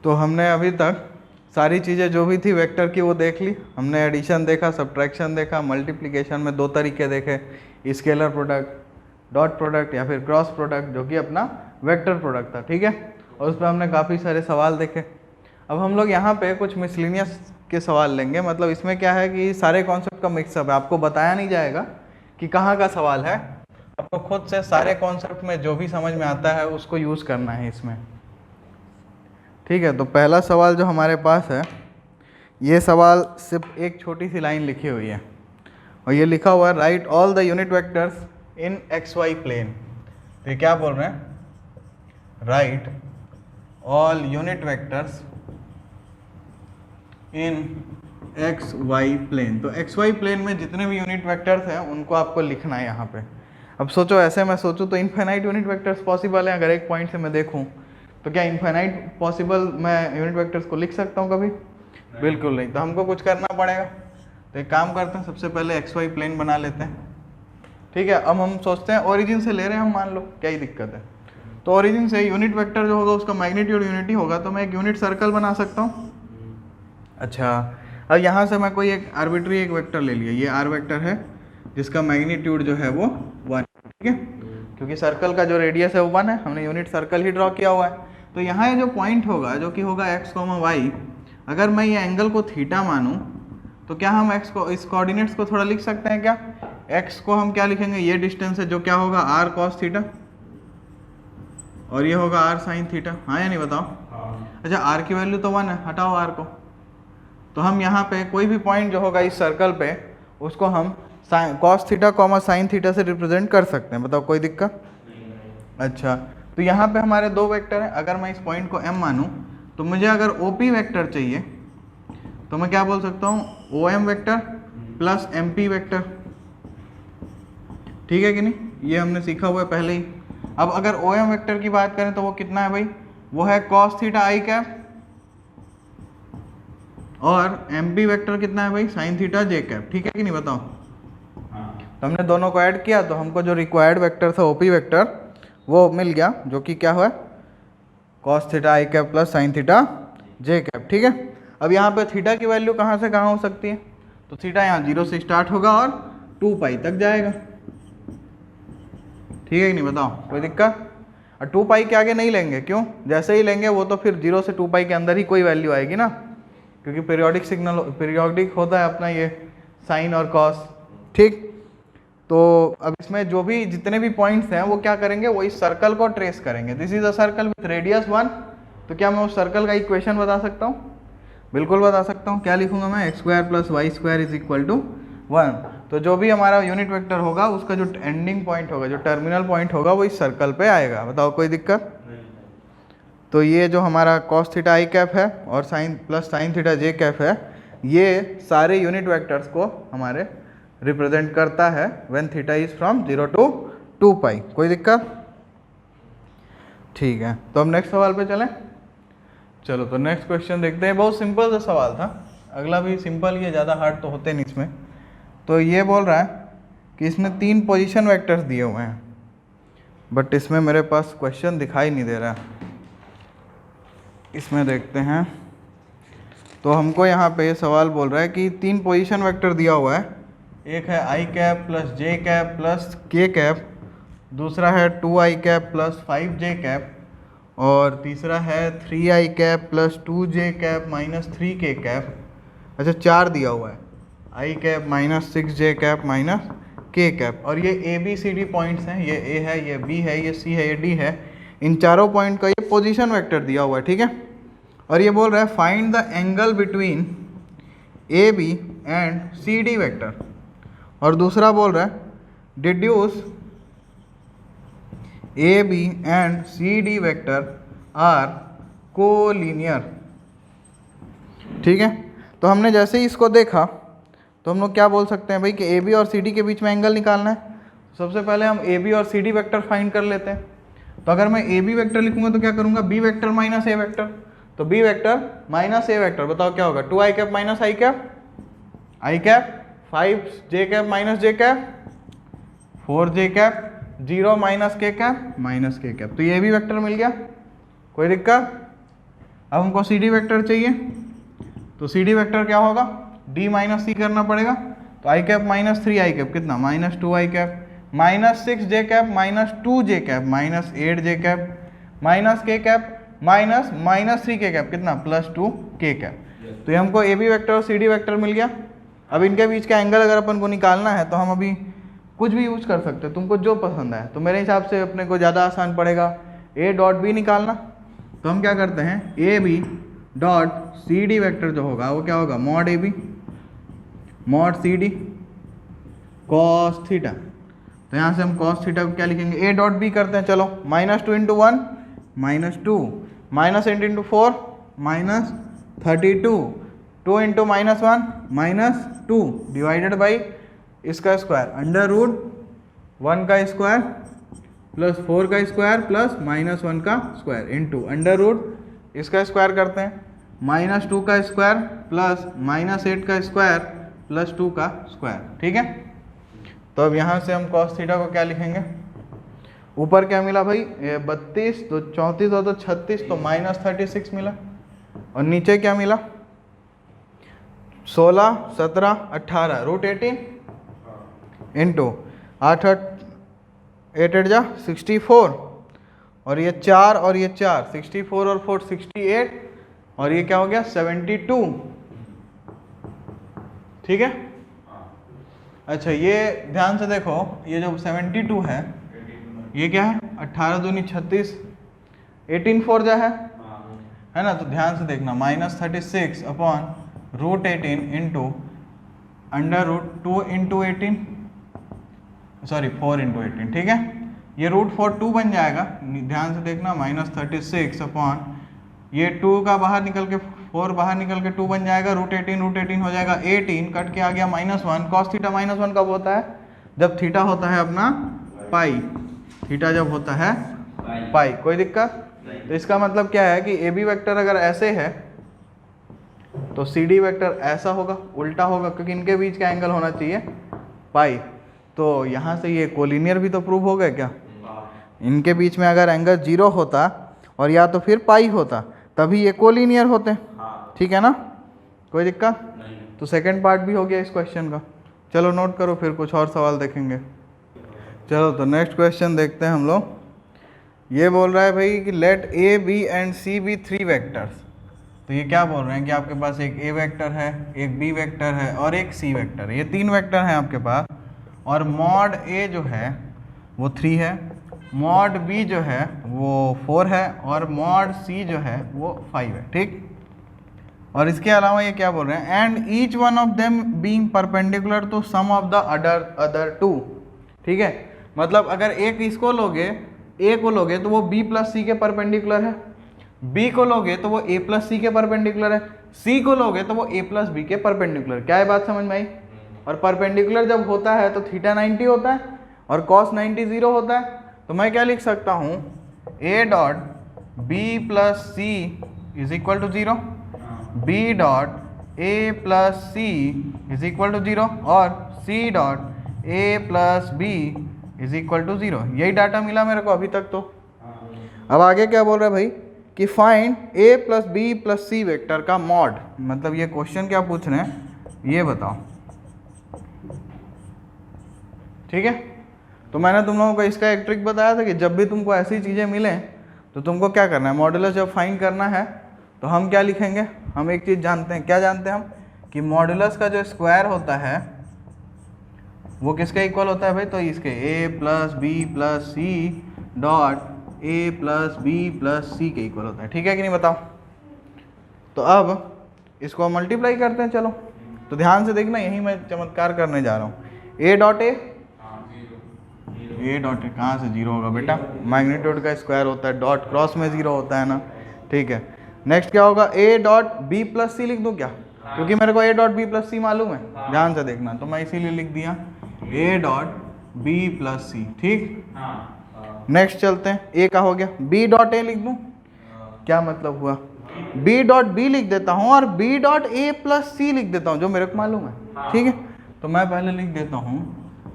तो हमने अभी तक सारी चीज़ें जो भी थी वेक्टर की वो देख ली। हमने एडिशन देखा, सब्ट्रैक्शन देखा, मल्टीप्लिकेशन में 2 तरीके देखे, स्केलर प्रोडक्ट, डॉट प्रोडक्ट या फिर क्रॉस प्रोडक्ट, जो कि अपना वेक्टर प्रोडक्ट था, ठीक है। और उस पर हमने काफ़ी सारे सवाल देखे। अब हम लोग यहाँ पे कुछ मिसलिनियस के सवाल लेंगे। मतलब इसमें क्या है कि सारे कॉन्सेप्ट का मिक्सअप है, आपको बताया नहीं जाएगा कि कहाँ का सवाल है, आपको खुद से सारे कॉन्सेप्ट में जो भी समझ में आता है उसको यूज़ करना है इसमें, ठीक है। तो पहला सवाल जो हमारे पास है, ये सवाल सिर्फ एक छोटी सी लाइन लिखी हुई है और ये लिखा हुआ है write all the unit vectors in x y plane. तो ये क्या बोल रहे हैं, write all unit vectors in x y plane. तो एक्स वाई प्लेन में जितने भी यूनिट वेक्टर्स हैं उनको आपको लिखना है यहाँ पे। अब सोचो, ऐसे मैं सोचूं तो इनफाइनाइट यूनिट वेक्टर्स पॉसिबल हैं। अगर एक पॉइंट से मैं देखूं तो क्या इनफाइनाइट पॉसिबल मैं यूनिट वेक्टर्स को लिख सकता हूँ कभी? बिल्कुल नहीं। तो हमको कुछ करना पड़ेगा। तो एक काम करते हैं, सबसे पहले एक्स वाई प्लेन बना लेते हैं, ठीक है। अब हम सोचते हैं ओरिजिन से ले रहे हैं हम, मान लो, क्या ही दिक्कत है। तो ओरिजिन से यूनिट वेक्टर जो होगा उसका मैग्नीट्यूड यूनिटी होगा, तो मैं एक यूनिट सर्कल बना सकता हूँ। अच्छा, अब यहाँ से मैं कोई एक आर्बिट्री एक वेक्टर ले लिया, ये आर वेक्टर है जिसका मैग्नीट्यूड जो है वो 1, ठीक है, क्योंकि सर्कल का जो रेडियस है वो 1 है, हमने यूनिट सर्कल ही ड्रॉ किया हुआ है। तो यहाँ ये जो पॉइंट होगा जो कि होगा x, y, अगर मैं ये एंगल को थीटा मानूँ तो क्या हम x को, इस कोऑर्डिनेट्स को थोड़ा लिख सकते हैं क्या? x को हम क्या लिखेंगे, ये डिस्टेंस है जो क्या होगा r cos थीटा, और ये होगा r sin थीटा, हाँ या नहीं बताओ? अच्छा, r की वैल्यू तो 1 है, हटाओ r को। तो हम यहाँ पे कोई भी पॉइंट जो होगा इस सर्कल पे उसको हम cos थीटा sin थीटा से रिप्रेजेंट कर सकते हैं। बताओ, कोई दिक्कत? अच्छा, तो यहाँ पे हमारे 2 वेक्टर हैं। अगर मैं इस पॉइंट को m मानूँ तो मुझे अगर OP वेक्टर चाहिए तो मैं क्या बोल सकता हूँ, OM vector plus MP vector, ठीक है कि नहीं? ये हमने सीखा हुआ है पहले ही। अब अगर OM वेक्टर की बात करें तो वो कितना है भाई, वो है cos थीटा i कैप, और MP वेक्टर कितना है भाई, sin थीटा j कैप, ठीक है कि नहीं? बताओ। तो हमने दोनों को ऐड किया तो हमको जो रिक्वायर्ड वेक्टर था OP वेक्टर वो मिल गया, जो कि क्या हुआ, cos theta i cap plus sin theta j cap, ठीक है। अब यहाँ पे थीटा की वैल्यू कहाँ से कहाँ हो सकती है, तो थीटा यहाँ 0 से स्टार्ट होगा और 2 पाई तक जाएगा, ठीक है कि नहीं? बताओ, कोई दिक्कत? और 2 पाई के आगे नहीं लेंगे, क्यों? जैसे ही लेंगे वो तो फिर 0 से 2 पाई के अंदर ही कोई वैल्यू आएगी ना, क्योंकि पीरियोडिक सिग्नल, पीरियोडिक होता है अपना ये साइन और कॉस, ठीक। तो अब इसमें जो भी जितने भी पॉइंट्स हैं वो क्या करेंगे, वो इस सर्कल को ट्रेस करेंगे। This is a circle with radius 1। तो क्या मैं उस सर्कल का इक्वेशन बता सकता हूँ? बिल्कुल बता सकता हूँ। क्या लिखूंगा मैं, x square plus y square is equal to 1। तो जो भी हमारा यूनिट वेक्टर होगा उसका जो एंडिंग पॉइंट होगा, जो टर्मिनल पॉइंट होगा, वो इस सर्कल पे आएगा। बताओ, कोई दिक्कत? तो ये जो हमारा cos थीटा i कैप है और sin थीटा j कैप है, ये सारे यूनिट वेक्टर्स को हमारे रिप्रेजेंट करता है when theta is from 0 to 2 पाई। कोई दिक्कत? ठीक है, तो हम नेक्स्ट सवाल पे चलें। चलो, तो नेक्स्ट क्वेश्चन देखते हैं। बहुत सिंपल सा सवाल था, अगला भी सिंपल ही है, ज़्यादा हार्ड तो होते नहीं इसमें। तो ये बोल रहा है कि इसने 3 पोजीशन वेक्टर्स दिए हुए हैं, बट इसमें मेरे पास क्वेश्चन दिखाई नहीं दे रहा, इसमें देखते हैं। तो हमको यहाँ पे ये सवाल बोल रहा है कि 3 पोजीशन वेक्टर दिया हुआ है, एक है i cap plus j cap plus k cap, दूसरा है 2i cap plus 5j cap, और तीसरा है 3i cap plus 2j cap minus 3k cap. अच्छा, 4 दिया हुआ है, i cap minus 6j cap minus k cap, और ये a b c d points हैं, ये a है, ये b है, ये c है, ये d है। इन चारों पॉइंट का ये पोजीशन वेक्टर दिया हुआ है, ठीक है। और ये बोल रहा है find the angle between A B and C D vector, और दूसरा बोल रहा है deduce A B and C D vector are collinear, ठीक है। तो हमने जैसे ही इसको देखा तो हम लोग क्या बोल सकते हैं भाई कि ए बी और सी डी के बीच में एंगल निकालना है। सबसे पहले हम ए बी और सी डी वेक्टर फाइंड कर लेते हैं। तो अगर मैं ए बी वेक्टर लिखूंगा तो क्या करूंगा, B vector minus A vector, तो B vector minus A vector, बताओ क्या होगा, 2i cap minus I cap, I cap 5j cap minus j cap, 4j cap, 0 minus k cap minus k cap. तो ये भी वेक्टर मिल गया, कोई दिक्कत? अब हमको सी डी वेक्टर चाहिए, तो सी डी वेक्टर क्या होगा, डी माइनस सी करना पड़ेगा। तो आई कैप माइनस 3 आई कैप कितना, माइनस 2 आई कैप, माइनस 6 जे कैप माइनस 2 जे कैप माइनस 8 जे कैप माइनस के कैप माइनस माइनस 3 के कैप कितना, प्लस 2 के कैप। तो ये हमको ए बी वेक्टर और सी डी वेक्टर मिल गया। अब इनके बीच का एंगल अगर अपन को निकालना है तो हम अभी कुछ भी यूज कर सकते हैं, तुमको जो पसंद है। तो मेरे हिसाब से अपने को ज़्यादा आसान पड़ेगा ए डॉट बी निकालना। तो हम क्या करते हैं, A B dot C D vector जो होगा वो क्या होगा, mod A B mod C D cos theta. तो यहाँ से हम कॉस थीटा को क्या लिखेंगे, ए डॉट बी करते हैं। चलो minus 2 into 1 minus 2 minus 8 into 4 minus 32 2 into minus 1 minus 2 divided by इसका स्क्वायर अंडर रूट 1 का स्क्वायर प्लस 4 का स्क्वायर प्लस माइनस 1 का स्क्वायर इंटू अंडर रूट इसका स्क्वायर करते हैं माइनस 2 का स्क्वायर प्लस माइनस 8 का स्क्वायर प्लस 2 का स्क्वायर। ठीक है, तो अब यहाँ से हम कॉस थीटा को क्या लिखेंगे, ऊपर क्या मिला भाई 32 तो 34 और तो 36 तो माइनस 36 मिला, और नीचे क्या मिला 16 17 18 रूट 18 इंटू 8 8 जा 64 और ये 4 और ये 4 64 और 4 68 और ये क्या हो गया 72। ठीक है, अच्छा ये ध्यान से देखो, ये जो 72 है ये क्या है 18 दूनी 36 18 4 जा है ना। तो ध्यान से देखना minus 36 upon root 18 into under root 2 into 18 sorry 4 into 18। ठीक है, ये रूट 4 2 बन जाएगा, ध्यान से देखना माइनस 36 अपॉन ये 2 का बाहर निकल के 4 बाहर निकल के 2 बन जाएगा, रूट 18 हो जाएगा 18 कट के आ गया माइनस 1। कॉस थीटा माइनस 1 कब होता है, जब थीटा होता है अपना पाई, थीटा जब होता है पाई। कोई दिक्कत, तो इसका मतलब क्या है कि ए बी वेक्टर अगर ऐसे है तो सी डी वेक्टर ऐसा होगा, उल्टा होगा, क्योंकि इनके बीच का एंगल होना चाहिए पाई। तो यहाँ से ये कोलिनियर भी तो प्रूव हो गया क्या, इनके बीच में अगर एंगल 0 होता और या तो फिर पाई होता तभी ये कोलिनियर होते। ठीक है ना, कोई दिक्कत नहीं। तो सेकंड पार्ट भी हो गया इस क्वेश्चन का। चलो नोट करो, फिर कुछ और सवाल देखेंगे। चलो तो नेक्स्ट क्वेश्चन देखते हैं हम लोग। ये बोल रहा है भाई कि let A B and C be 3 vectors. तो ये क्या बोल रहे हैं कि आपके पास एक ए वेक्टर है, एक बी वेक्टर है और एक सी वेक्टर है, ये 3 वेक्टर हैं आपके पास, और मॉड ए जो है वो 3 है, मॉड बी जो है वो 4 है और मॉड सी जो है वो 5 है। ठीक, और इसके अलावा ये क्या बोल रहे हैं, and each one of them being perpendicular to sum of the other 2। ठीक है, मतलब अगर एक इसको लोगे, ए को लोगे तो वो बी प्लस सी के परपेंडिकुलर है, बी को लोगे तो वो ए प्लस सी के परपेंडिकुलर है, सी को लोगे तो वो ए प्लस बी के परपेंडिकुलर। क्या है बात समझ में आई। और परपेंडिकुलर जब होता है तो थीटा 90 होता है और कॉस 90 0 होता है। तो मैं क्या लिख सकता हूँ, A dot B plus C is equal to 0, B dot A plus C is equal to 0 और C dot A plus B is equal to 0। यही डाटा मिला मेरे को अभी तक। तो अब आगे क्या बोल रहा है भाई कि फाइंड ए plus B plus C vector का मॉड। मतलब ये क्वेश्चन क्या पूछ रहे हैं ये बताओ। ठीक है, तो मैंने तुम लोगों को इसका एक ट्रिक बताया था कि जब भी तुमको ऐसी चीज़ें मिलें तो तुमको क्या करना है, मॉडुलस जब फाइंड करना है तो हम क्या लिखेंगे, हम एक चीज़ जानते हैं। क्या जानते हैं हम, कि मॉडुलस का जो स्क्वायर होता है वो किसके इक्वल होता है भाई, तो इसके A plus B plus C dot A plus B plus C के इक्वल होता है। ठीक है कि नहीं बताओ। तो अब इसको मल्टीप्लाई करते हैं। चलो तो ध्यान से देखना, यही मैं चमत्कार करने जा रहा हूँ। ए डॉट ए डॉट ए कहाँ से 0 होगा बेटा, मैग्नीट्यूड का स्क्वायर होता है, डॉट क्रॉस में 0 होता है ना। ठीक है, नेक्स्ट क्या होगा, ए डॉट बी प्लस सी लिख दूँ क्या, क्योंकि मेरे को ए डॉट बी प्लस सी मालूम है, ध्यान से देखना, तो मैं इसीलिए लिख दिया ए डॉट बी प्लस सी। ठीक, नेक्स्ट चलते हैं, ए का हो गया, बी डॉट ए लिख दूँ, क्या मतलब हुआ, बी डॉट बी लिख देता हूँ और बी डॉट ए प्लस सी लिख देता हूँ जो मेरे को मालूम है। ठीक है, तो मैं पहले लिख देता हूँ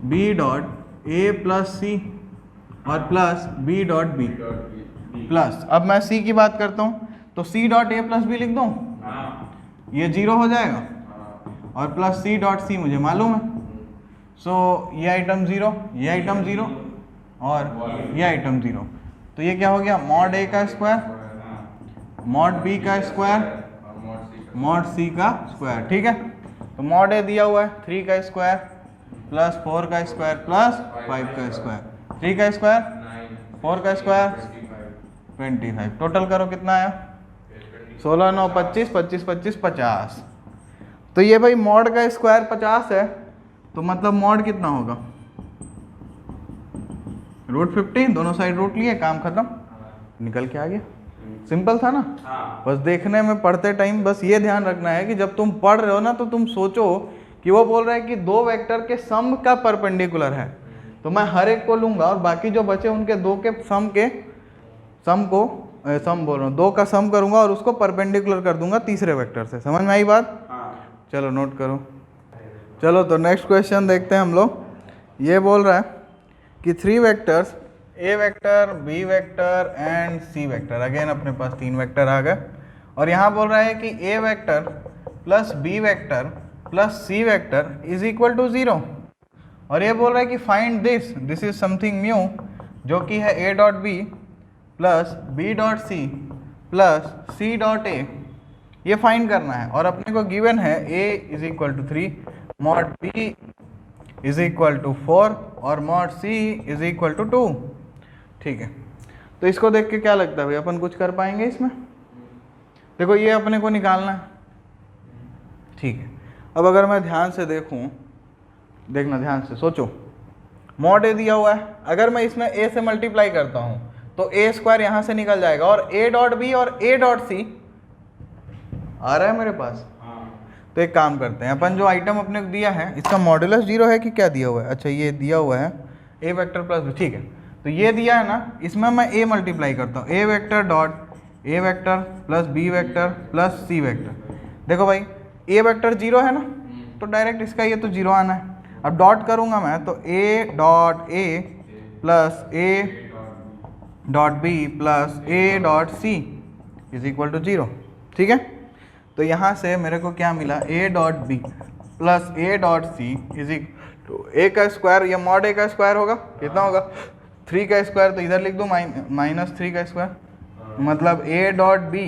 B dot A plus C और plus B dot B plus, अब मैं सी की बात करता हूँ, तो C dot A plus B लिख दूँ, ये 0 हो जाएगा, और प्लस सी डॉट सी मुझे मालूम है। सो ये आइटम 0, ये आइटम 0 और ये आइटम 0, तो ये क्या हो गया, मॉड ए का स्क्वायर मॉड बी का स्क्वायर मॉड सी का स्क्वायर। ठीक है, तो मॉड ए दिया हुआ है 3 का स्क्वायर प्लस 4 का स्क्वायर प्लस 5 का स्क्वायर, 3 का स्क्वायर 4 का स्क्वायर 25, टोटल करो कितना आया, 16 9 25 25 25 50। तो ये भाई मॉड का स्क्वायर 50 है, तो मतलब मॉड कितना होगा, √50, दोनों साइड रूट लिए, काम खत्म, निकल के आ गया। सिंपल था ना। बस देखने में पढ़ते टाइम बस ये ध्यान रखना है कि जब तुम पढ़ रहे हो ना तो तुम सोचो कि वो बोल रहा है कि 2 वेक्टर के सम का परपेंडिकुलर है, तो मैं हर एक को लूंगा और बाकी जो बचे उनके 2 के सम बोल रहा हूँ, 2 का सम करूंगा और उसको परपेंडिकुलर कर दूंगा तीसरे वेक्टर से। समझ में आई बात? चलो नोट करो। चलो तो नेक्स्ट क्वेश्चन देखते हैं हम लोग। ये बोल रहा है कि 3 vectors A vector, B vector and C vector, again अपने पास 3 वेक्टर आ गए, और यहाँ बोल रहा है कि A vector plus B vector plus C vector is equal to 0, और ये बोल रहा है कि find this is something mu, जो कि है A dot B plus B dot C plus C dot A, ये फाइंड करना है। और अपने को गिवन है A is equal to 3, mod B is equal to 4 और mod C is equal to 2। ठीक है, तो इसको देख के क्या लगता है भाई, अपन कुछ कर पाएंगे इसमें? देखो ये अपने को निकालना है। ठीक है, अब अगर मैं ध्यान से देखूं, देखना ध्यान से सोचो, मॉड ए दिया हुआ है, अगर मैं इसमें ए से मल्टीप्लाई करता हूं तो ए स्क्वायर यहां से निकल जाएगा, और ए डॉट बी और ए डॉट सी आ रहा है मेरे पास। तो एक काम करते हैं, अपन जो आइटम अपने को दिया है इसका मॉड्यूलस 0 है कि क्या दिया हुआ है? अच्छा ये दिया हुआ है ए वेक्टर प्लस बी। ठीक है, तो ये दिया है ना, इसमें मैं ए मल्टीप्लाई करता हूँ, A vector dot A vector plus B vector plus C vector. देखो भाई ए वेक्टर 0 है ना, तो डायरेक्ट इसका ये तो 0 आना है। अब डॉट करूँगा मैं तो A dot A plus A dot B plus A dot C is equal to 0। ठीक है, तो यहाँ से मेरे को क्या मिला, A dot B plus A dot C is equal to A का स्क्वायर, ये मॉड ए का स्क्वायर होगा, कितना होगा 3 का स्क्वायर, तो इधर लिख दो -3 का स्क्वायर, मतलब ए डॉट बी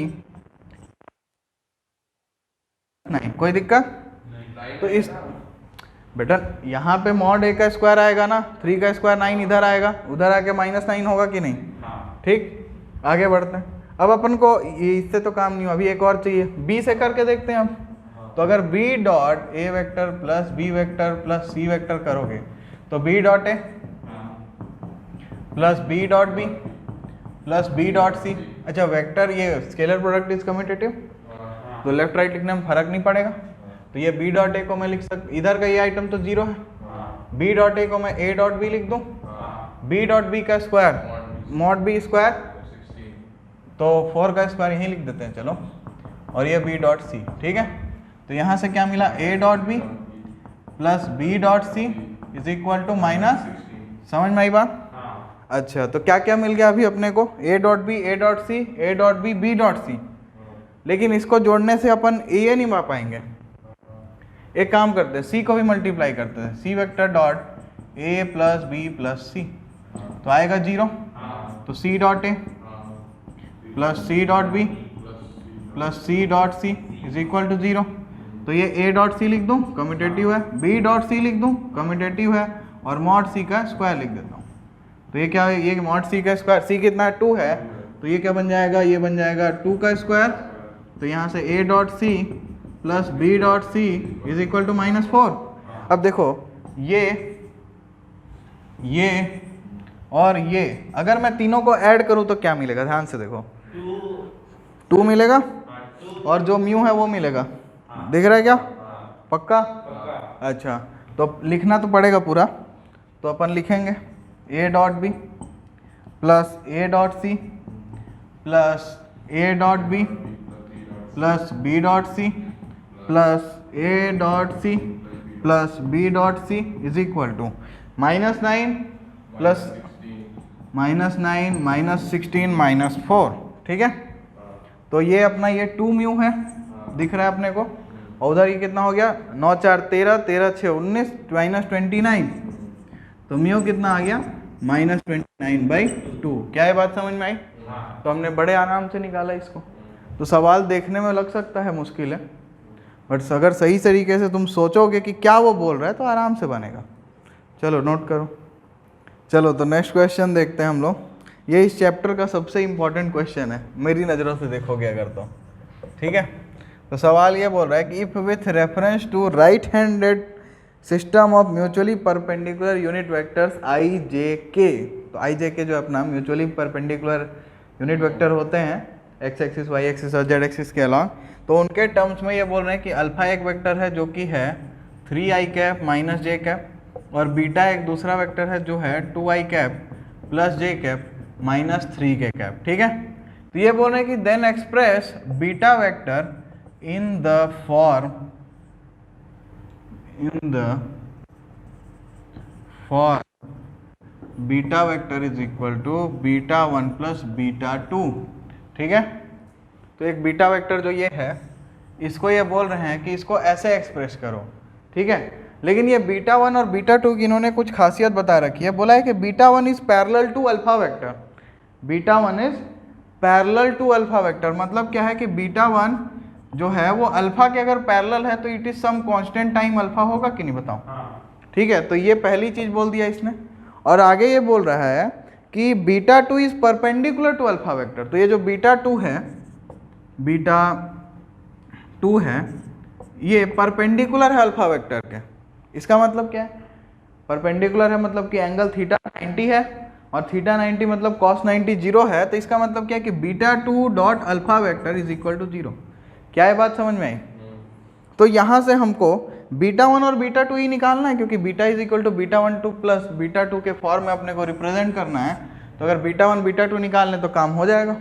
नहीं, कोई दिक्कत? तो इस बेटा यहाँ पे मॉड ए का स्क्वायर आएगा ना, 3 का स्क्वायर 9 इधर आएगा, उधर आके -9 होगा कि नहीं? ठीक, आगे बढ़ते हैं। अब अपन को ये इससे तो काम नहीं हुआ, अभी एक और चाहिए, बी से करके देखते हैं हम। तो अगर B dot A vector plus B vector plus C vector करोगे तो B dot A plus B dot B plus B dot C. अच्छा वेक्टर ये स्केलर प्रोडक्ट इज कम्यूटेटिव, तो लेफ्ट राइट लिखने में फर्क नहीं पड़ेगा, तो ये बी डॉट ए को मैं लिख सकता, इधर का ये आइटम तो 0 है, बी डॉट ए को मैं ए डॉट बी लिख दूँ, बी डॉट बी का स्क्वायर मॉड बी स्क्वायर, तो 4 का स्क्वायर यहीं लिख देते हैं चलो, और ये बी डॉट सी। ठीक है, तो यहाँ से क्या मिला, A dot B plus B dot C is equal to minus, समझ में आई बात? अच्छा, तो क्या क्या मिल गया अभी अपने को, A dot B A dot C A dot B B dot C, लेकिन इसको जोड़ने से अपन ये नहीं पा पाएंगे। एक काम करते हैं, सी को भी मल्टीप्लाई करते हैं, C vector dot A plus B plus C, तो आएगा 0, तो C dot A plus C dot B plus C dot C is equal to 0, तो ये ए डॉट सी लिख दूँ, कम्यूटेटिव है, बी डॉट सी लिख दूँ, कम्यूटेटिव है, और मॉड सी का स्क्वायर लिख देता हूँ। तो ये क्या है, ये मॉड सी का स्क्वायर, सी कितना है 2 है, तो ये क्या बन जाएगा, ये बन जाएगा 2 का स्क्वायर, तो यहाँ से A dot C plus B dot C is equal to -4। अब देखो ये और ये अगर मैं तीनों को ऐड करूँ तो क्या मिलेगा, ध्यान से देखो, 2 मिलेगा और जो म्यू है वो मिलेगा, दिख रहा है क्या? पक्का? अच्छा, तो लिखना तो पड़ेगा पूरा, तो अपन लिखेंगे A dot B plus A dot C plus A dot B plus B dot C plus A dot C plus B dot C is equal to -9 plus -9 -16 -4। ठीक है, तो ये अपना ये 2 म्यू है, दिख रहा है अपने को, और उधर ये कितना हो गया 9 4 13, 13 6 19 -29, तो म्यू कितना आ गया -29/2। क्या ये बात समझ में आई? तो हमने बड़े आराम से निकाला इसको। तो सवाल देखने में लग सकता है मुश्किल है, बट अगर सही तरीके से तुम सोचोगे कि क्या वो बोल रहा है तो आराम से बनेगा। चलो नोट करो। चलो तो नेक्स्ट क्वेश्चन देखते हैं हम लोग। ये इस चैप्टर का सबसे इम्पोर्टेंट क्वेश्चन है मेरी नज़रों से देखोगे अगर तो, ठीक है। तो सवाल ये बोल रहा है कि if with reference to right handed system of mutually perpendicular unit vectors I J K, तो आई जे के जो अपना म्यूचुअली परपेंडिकुलर यूनिट वेक्टर होते हैं एक्स एक्सिस वाई एक्सिस और जेड एक्सिस के अलॉन्ग, तो उनके टर्म्स में ये बोल रहे हैं कि अल्फा एक वेक्टर है जो कि है 3i cap minus J cap, और बीटा एक दूसरा वेक्टर है जो है 2i cap plus J cap minus 3k cap, ठीक है। तो ये बोल रहे हैं कि then express beta vector in the form beta vector is equal to beta 1 plus beta 2, ठीक है। तो एक बीटा वेक्टर जो ये है इसको ये बोल रहे हैं कि इसको ऐसे एक्सप्रेस करो, ठीक है। लेकिन ये बीटा 1 और बीटा 2 की इन्होंने कुछ खासियत बता रखी है। बोला है कि beta 1 is parallel to alpha vector, beta 1 is parallel to alpha vector. मतलब क्या है कि बीटा 1 जो है वो अल्फा के अगर पैरेलल है तो it is some constant time alpha होगा कि नहीं, बताओ, ठीक है। तो ये पहली चीज बोल दिया इसने। और आगे ये बोल रहा है कि beta 2 is perpendicular to alpha vector. तो ये जो बीटा 2 है ये परपेंडिकुलर है अल्फा वेक्टर के। इसका मतलब क्या है? परपेंडिकुलर है मतलब कि एंगल थीटा 90 है और थीटा 90 मतलब कॉस 90 0 है। तो इसका मतलब क्या है कि beta 2 dot alpha vector is equal to 0। क्या ये बात समझ में आई? तो यहाँ से हमको बीटा 1 और बीटा 2 ही निकालना है, क्योंकि beta is equal to beta 1 2 plus beta 2 के फॉर्म में अपने को रिप्रेजेंट करना है। तो अगर बीटा 1 बीटा 2 निकाल लें तो काम हो जाएगा,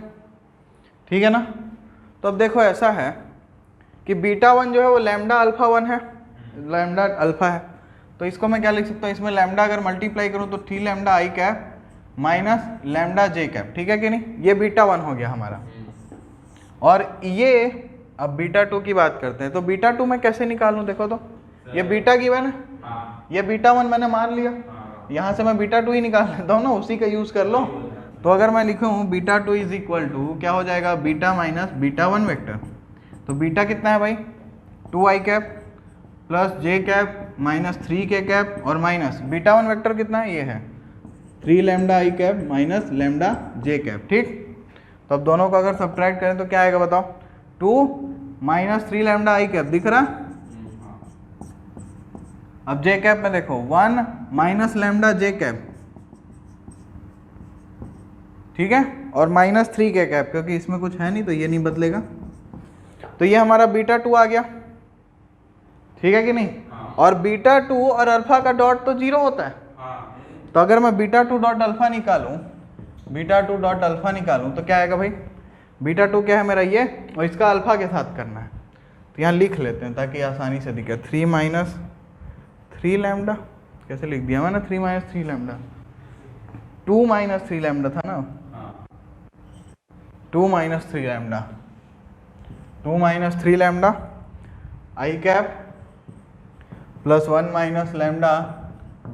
ठीक है ना। तो अब देखो ऐसा है कि बीटा 1 जो है वो लैम्डा अल्फा 1 है, लैम्डा अल्फा है। तो इसको मैं क्या लिख सकता हूँ, इसमें लैम्डा अगर मल्टीप्लाई करूँ तो 3 लैम्डा आई कैप माइनस लैम्डा जे कैप, ठीक है कि नहीं। ये बीटा 1 हो गया हमारा। और ये अब बीटा 2 की बात करते हैं। तो बीटा 2 मैं कैसे निकालूं? देखो तो ये बीटा गिवन है, ये बीटा 1 मैंने मान लिया, यहाँ से मैं बीटा 2 ही निकाल लेता हूँ ना, उसी का यूज़ कर लो। तो अगर मैं लिखूँ बीटा 2 इज इक्वल टू क्या हो जाएगा, बीटा माइनस बीटा 1 वेक्टर। तो बीटा कितना है भाई 2i cap plus J cap minus 3k cap और माइनस बीटा 1 वेक्टर कितना है, ये है 3 लैम्डा आई कैप माइनस लैम्डा जे कैप, ठीक। तो अब दोनों को अगर सब्ट्रैक्ट करें तो क्या आएगा बताओ, 2 माइनस 3 लैम्डा आई कैप दिख रहा। अब जे कैप में देखो 1 माइनस लैम्डा जे कैप, ठीक है, और माइनस 3k कैप, क्योंकि इसमें कुछ है नहीं तो ये नहीं बदलेगा। तो ये हमारा बीटा 2 आ गया, ठीक है कि नहीं। और बीटा 2 और अल्फा का डॉट तो 0 होता है। तो अगर मैं बीटा 2 डॉट अल्फा निकालूं, बीटा 2 डॉट अल्फा निकालूं तो क्या आएगा भाई, बीटा 2 क्या है मेरा ये, और इसका अल्फा के साथ करना है। तो यहाँ लिख लेते हैं ताकि आसानी से दिखे। 3 माइनस 3 लैम्डा कैसे लिख दिया मैंने, 3 माइनस 3 लैम्डा, 2 माइनस 3 लैम्डा था ना, 2 माइनस 3 लैम्डा, 2 माइनस 3 लैम्डा आई कैप प्लस 1 माइनस लैम्डा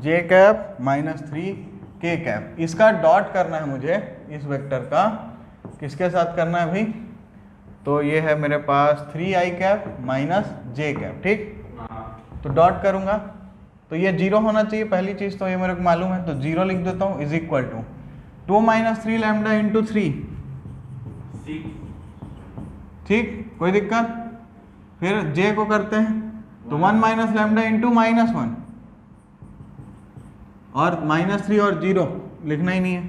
जे कैप माइनस 3k कैप। इसका डॉट करना है मुझे इस वेक्टर का, किसके साथ करना है भाई, तो ये है मेरे पास 3i cap minus J cap, ठीक। तो डॉट करूंगा तो ये 0 होना चाहिए पहली चीज, तो ये मेरे को मालूम है, तो 0 लिख देता हूँ is equal to 2 minus 3 lambda into 3, ठीक, कोई दिक्कत। फिर जे को करते हैं तो 1 माइनस लैम्डा इंटू माइनस 1, और माइनस 3 और 0 लिखना ही नहीं है,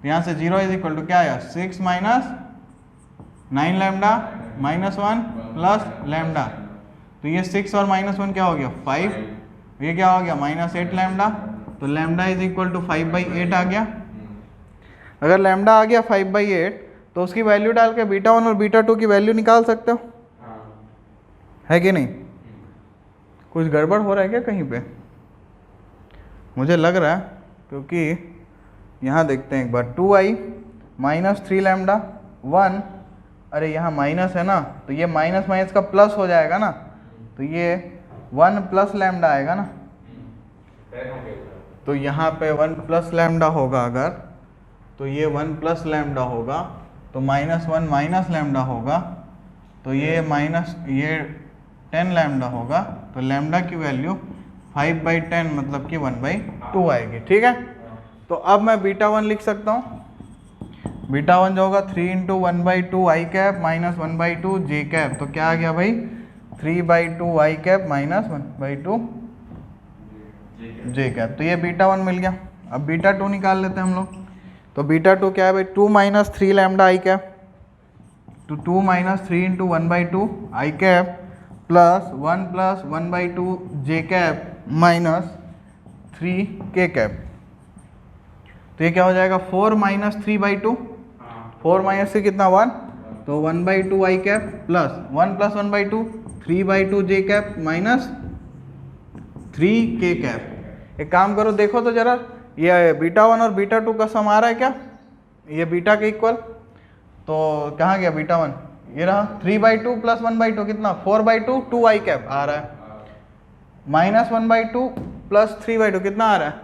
तो यहाँ से 0 इज इक्वल टू क्या आया, 6 minus 9 lambda minus 1 plus lambda. तो ये 6 और माइनस 1 क्या हो गया 5, ये क्या हो गया माइनस 8 लैम्डा। तो लैम्डा इज इक्वल टू 5/8 आ गया। अगर लैम्डा आ गया 5/8 तो उसकी वैल्यू डाल के बीटा 1 और बीटा 2 की वैल्यू निकाल सकते हो, है कि नहीं। कुछ गड़बड़ हो रहा है क्या कहीं पे, मुझे लग रहा है, क्योंकि यहाँ देखते हैं एक बार 2i माइनस 3 लैम्डा 1 अरे यहाँ माइनस है ना, तो ये माइनस माइनस का प्लस हो जाएगा ना, तो ये 1 प्लस लैम्डा आएगा ना, तो यहाँ पे 1 प्लस लैम्डा होगा अगर, तो ये 1 प्लस लैम्डा होगा, तो -1 माइनस लैम्डा होगा, तो ये माइनस ये 10 लैम्डा होगा, तो लैम्डा की वैल्यू 5/10 मतलब कि 1/2 आएगी। ठीक है, तो अब मैं बीटा 1 लिख सकता हूँ। बीटा 1 जो होगा 3 × 1/2 i cap minus 1/2 j cap, तो क्या आ गया भाई 3/2 i cap minus 1/2 j cap, तो ये बीटा 1 मिल गया। अब बीटा 2 निकाल लेते हैं हम लोग। तो बीटा 2 क्या है भाई 2 - 3 लैम्डा i कैप, तो 2 - 3 × 1/2 i cap plus 1 + 1/2 j cap minus 3 k cap, तो ये क्या हो जाएगा 4 - 3/2, 4 - 3 कितना 1, तो 1/2 i cap plus 1 + 1/2 3/2 j cap minus 3 k cap. एक काम करो देखो तो जरा, ये बीटा 1 और बीटा 2 का सम आ रहा है क्या, ये बीटा के इक्वल, तो कहाँ गया बीटा 1, ये रहा 3/2 + 1/2 कितना 4/2 2 i कैप आ रहा है, माइनस 1/2 प्लस 3/2 कितना आ रहा है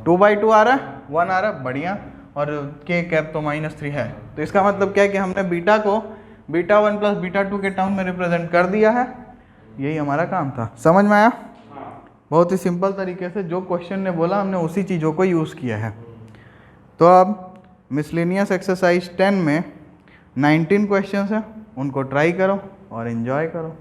2/2 आ रहा है, 1 आ रहा है, बढ़िया, और k कैप तो -3 है। तो इसका मतलब क्या है कि हमने बीटा को बीटा 1 + बीटा 2 के टर्म में रिप्रेजेंट कर दिया है। यही हमारा काम था, समझ में आया? बहुत ही सिंपल तरीके से जो क्वेश्चन ने बोला हमने उसी चीज़ों को यूज़ किया है। तो अब मिसलेनियस एक्सरसाइज 10 में 19 क्वेश्चंस हैं, उनको ट्राई करो और एंजॉय करो।